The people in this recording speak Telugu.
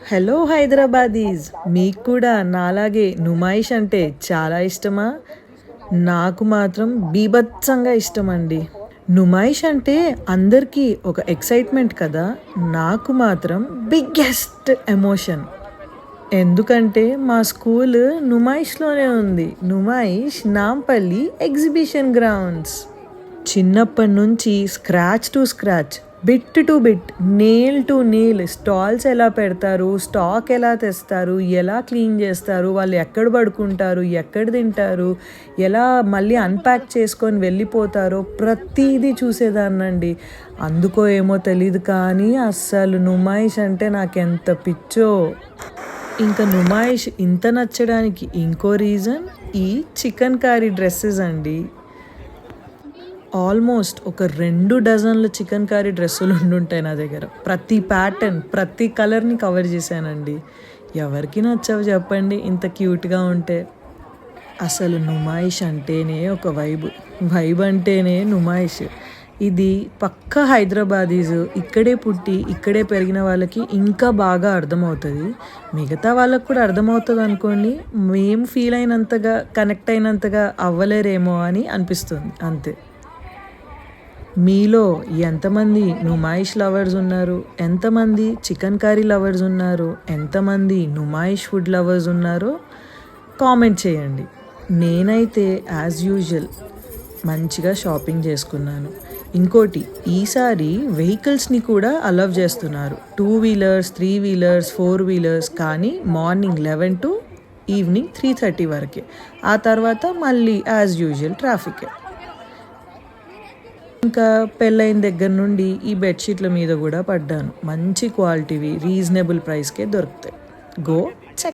హలో హైదరాబాదీస్, మీకు కూడా నాలాగే నుమాయిష్ అంటే చాలా ఇష్టమా? నాకు మాత్రం బీభత్సంగా ఇష్టం అండి. నుమాయిష్ అంటే అందరికీ ఒక ఎక్సైట్మెంట్ కదా, నాకు మాత్రం బిగ్గెస్ట్ ఎమోషన్. ఎందుకంటే మా స్కూల్ నుమాయిష్లోనే ఉంది. Numaish Nampally exhibition grounds. చిన్నప్పటి నుంచి scratch to scratch, bit to bit, nail to nail stalls ఎలా పెడతారు, స్టాక్ ఎలా తెస్తారు, ఎలా క్లీన్ చేస్తారు, వాళ్ళు ఎక్కడ పడుకుంటారు, ఎక్కడ తింటారు, ఎలా మళ్ళీ అన్ప్యాక్ చేసుకొని వెళ్ళిపోతారో ప్రతిదీ చూసేదాన్నండి. అందుకో ఏమో తెలీదు కానీ అస్సలు నుమాయిష్ అంటే నాకెంత పిచ్చో. ఇంకా నుమాయిష్ ఇంత నచ్చడానికి ఇంకో రీజన్ ఈ చికెన్ కర్రీ డ్రెస్సెస్ అండి. ఆల్మోస్ట్ ఒక 2 డజన్ల చికెన్ కర్రీ డ్రెస్సులు ఉండుంటాయి నా దగ్గర. ప్రతి ప్యాటర్న్, ప్రతి కలర్ని కవర్ చేశానండి. ఎవరికి నచ్చవు చెప్పండి ఇంత క్యూట్గా ఉంటే. అసలు నుమాయిష్ అంటేనే ఒక వైబ్ అంటేనే నుమాయిష్. ఇది పక్కా హైదరాబాదీస్, ఇక్కడే పుట్టి ఇక్కడే పెరిగిన వాళ్ళకి ఇంకా బాగా అర్థమవుతుంది. మిగతా వాళ్ళకు కూడా అర్థమవుతుంది అనుకోండి, మేము ఫీల్ అయినంతగా కనెక్ట్ అయినంతగా అవ్వలేరేమో అని అనిపిస్తుంది అంతే. మీలో ఎంతమంది నుమాయిష్ లవర్స్ ఉన్నారు, ఎంతమంది చికెన్ కర్రీ లవర్స్ ఉన్నారు, ఎంతమంది నుమాయిష్ ఫుడ్ లవర్స్ ఉన్నారో కామెంట్ చేయండి. నేనైతే యాజ్ యూజువల్ మంచిగా షాపింగ్ చేసుకున్నాను. ఇంకోటి, ఈసారి వెహికల్స్ని కూడా అలౌ చేస్తున్నారు. 2 వీలర్స్, 3 వీలర్స్, 4 వీలర్స్, కానీ మార్నింగ్ 11 to ఈవినింగ్ 3:30 వరకే. ఆ తర్వాత మళ్ళీ యాజ్ యూజువల్ ట్రాఫికే. ఇంకా పెళ్ళైన దగ్గర నుండి ఈ బెడ్షీట్ల మీద కూడా పడ్డాను. మంచి క్వాలిటీవి రీజనబుల్ ప్రైస్కే దొరుకుతాయి. గో